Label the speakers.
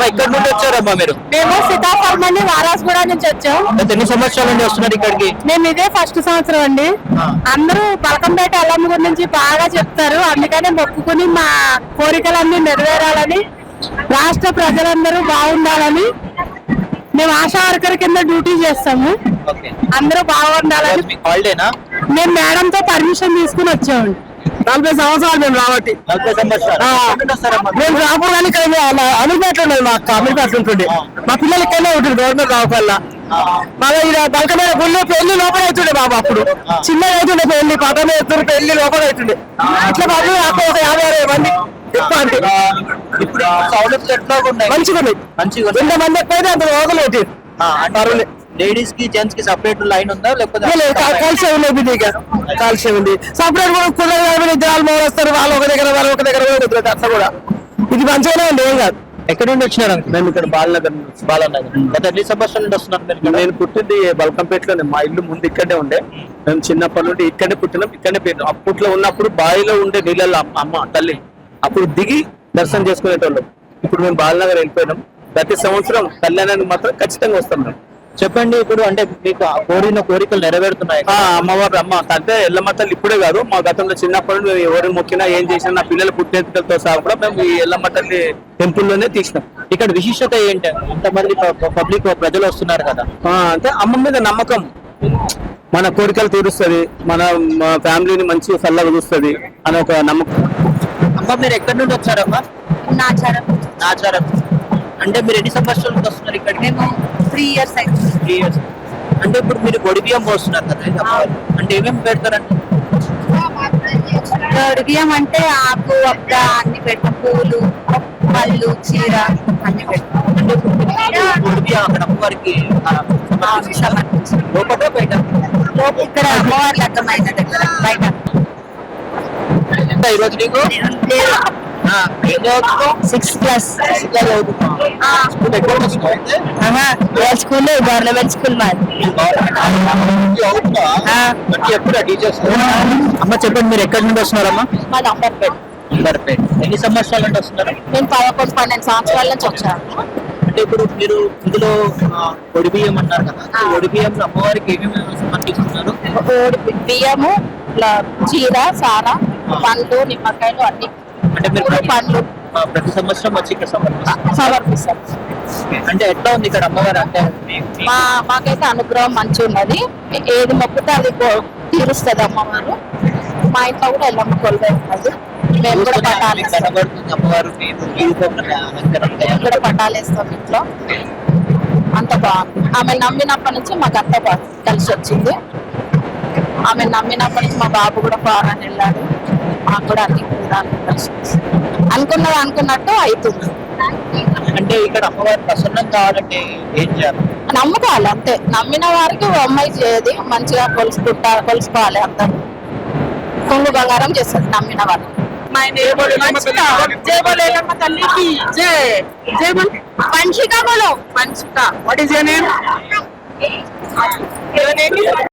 Speaker 1: అమ్మ ఇక్కడ నుండి వచ్చారమ్మా మీరు?
Speaker 2: మేము సీతాఫలం అండి, వారాస్గూడ నుంచి వచ్చాం.
Speaker 1: ఎన్ని సంవత్సరాల నుండి వస్తున్నారు ఇక్కడికి?
Speaker 2: మేము ఇదే ఫస్ట్ సంవత్సరం అండి. అందరూ బలకంపేట అల్లమ్మ గురించి బాగా చెప్తారు, అందుకనే మొక్కుకుని మా కోరికలన్నీ నెరవేరాలని, రాష్ట్ర ప్రజలందరూ బాగుండాలని మేము ఆశా వర్కర్ కింద డ్యూటీ చేస్తాము. అందరూ బాగుండాలని
Speaker 1: హాలిడేనా?
Speaker 2: మేము మేడం తో పర్మిషన్ తీసుకుని వచ్చామండి.
Speaker 3: 40 సంవత్సరాలు మేము రాబట్టి
Speaker 1: 40 సంవత్సరాలు
Speaker 3: మేము రాకపోవడానికి ఇక్కడ అమీర్పేట ఉండదు, మా అమీర్పేట ఉంటుండే. మా పిల్లలు ఇక్కడనే ఉంటుంది గవర్నమెంట్ రావకల్లా. మళ్ళీ ఇక్కడ బల్కమైన గుళ్ళు పెళ్లి లోపల అవుతుండే బాబు. అప్పుడు చిన్నగా అవుతుండే పెళ్లి, పదమే ఎత్తుడు పెళ్లి లోపల అవుతుండే. ఇట్లా బాబు 50-60 మంది ఎక్కువ అంటే
Speaker 1: ఇప్పుడు సౌలభ్యం ఎట్లా ఉన్నాయి?
Speaker 3: మంచిగా ఉన్నాయి.
Speaker 1: మంచిగా
Speaker 3: 2 మంది ఎక్కువైతే అంత రోగులు అవుతాయి.
Speaker 1: లేడీస్ కి జెంట్స్ కి సెపరేట్ లైన్ ఉందా లేకపోతే
Speaker 3: కలిసే ఉన్నాయి? కలిసే ఉంది. సపరేట్ కూడా కుర్రలు ఇద్దరు వస్తారు, వాళ్ళు ఒక దగ్గర వాళ్ళు ఒక దగ్గర అట్లా కూడా. ఇది మంచిగానే ఉంది, ఏం కాదు.
Speaker 1: ఎక్కడ నుండి వచ్చినారు?
Speaker 3: మేము ఇక్కడ బాలనగర్
Speaker 1: గత ఎన్ని సంవత్సరాల నుండి వస్తున్నారు మీరు?
Speaker 3: నేను పుట్టింది బల్కంపేటలోనే. మా ఇల్లు ముందు ఇక్కడే ఉండే. మేము చిన్నప్పటి నుండి ఇక్కడే పుట్టినాం, ఇక్కడే పోయినాం. అప్పట్లో ఉన్నప్పుడు బావిలో ఉండే నీళ్ళల్లో అమ్మ తల్లి అప్పుడు దిగి దర్శనం చేసుకునేటోళ్ళం. ఇప్పుడు మేము బాలనగర్ వెళ్ళిపోయినాం. ప్రతి సంవత్సరం కళ్యాణానికి మాత్రం ఖచ్చితంగా వస్తాం మేము.
Speaker 1: చెప్పండి, ఇప్పుడు అంటే మీకు కోరిన కోరికలు నెరవేరుతున్నాయి?
Speaker 3: అమ్మవారు అంటే ఎల్లమ్మ తల్లి ఇప్పుడే కాదు, మా గతంలో చిన్నప్పటి నుండి మేము ఎవరిని మొక్కినా ఏం చేసినా నా పిల్లల పుట్టినతో సహా కూడా మేము ఈ ఎల్లమ్మ తల్లి టెంపుల్ లోనే తీసినాం.
Speaker 1: ఇక్కడ విశిష్టత ఏంటి? ఇంతమంది పబ్లిక్ ప్రజలు వస్తున్నారు కదా,
Speaker 3: అంటే అమ్మ మీద నమ్మకం. మన కోరికలు తీరుస్తుంది, మన ఫ్యామిలీని మంచి చల్లగా చూస్తుంది అని ఒక నమ్మకం.
Speaker 1: అమ్మ మీరు ఎక్కడి నుండి వచ్చారమ్మా? నాచారం. అంటే మీరు ఎన్ని సంవత్సరాల నుండి వస్తున్నారు ఇక్కడికి?
Speaker 2: మేము 3 years అయింది.
Speaker 1: 3 years. అంటే ఇప్పుడు మీరు గొడి బియ్యం పోస్తున్నారు కదా, అంటే ఏమేమి పెడతారంటే?
Speaker 2: బియ్యం అంటే ఆకు వద్ద అన్ని పెడతాం, పూలు పళ్ళు చీర అన్ని పెడతాం.
Speaker 1: అంటే గొడి బియ్యం అక్కడ అమ్మవారికి లోపల బయట?
Speaker 2: ఇక్కడ అమ్మవారి లగ్గమైన దగ్గర బయట.
Speaker 1: ఈరోజు నీకు
Speaker 2: 6 plus. స్కూల్ గవర్నమెంట్ స్కూల్ మాది.
Speaker 1: అమ్మ చెప్పండి, మీరు ఎక్కడి నుండి వస్తున్నారమ్మా?
Speaker 2: మాది అంబర్పేట.
Speaker 1: ఎన్ని సంవత్సరాల నుండి వస్తున్నారు?
Speaker 2: నేను 11-12 సంవత్సరాల నుంచి వచ్చాను.
Speaker 1: అంటే ఇప్పుడు మీరు ఇందులో పొడి బియ్యం అన్నారు కదా, పొడి బియ్యం అమ్మవారికి ఏమేమి సమర్పిస్తున్నారు?
Speaker 2: బియ్యము, చీర, సారా, పండ్లు, నిమ్మకాయలు అన్ని. అంటే మీరు పండ్లు
Speaker 1: ప్రతి సంవత్సరం వచ్చి ఇక్కడ
Speaker 2: సమర్పిస్తాం.
Speaker 1: అంటే ఎట్లా ఉంది ఇక్కడ అమ్మవారు? అంటే
Speaker 2: మాకైతే అనుగ్రహం మంచిగా ఉన్నది, ఏది మొక్కుతే అది తీరుస్తుంది అమ్మవారు. మా ఇంట్లో కూడా ఎల్లమ్మ కొలువై ఉన్నది. మేము కూడా పటాలు పటాలేస్తాం ఇంట్లో. అంత బాగుంది. ఆమె నమ్మినప్పటి నుంచి మాకు అంత బాగా కలిసి వచ్చింది. ఆమె నమ్మినప్పటి నుంచి మా బాబు కూడా ఫారెన్ వెళ్ళాడు. మాకు కూడా అన్ని అనుకున్నట్టు అవుతుంది.
Speaker 1: అంటే ఇక్కడ అమ్మవారి ప్రసన్నం కావాలంటే ఏం చేయాలి?
Speaker 2: నమ్ముకోవాలి అంతే. నమ్మిన వారికి అమ్మాయి చేయది మంచిగా కొలుసుకోవాలి. అందరూ కొంగు బంగారం చేస్తుంది నమ్మిన వాళ్ళు. Vamshika. What is your name?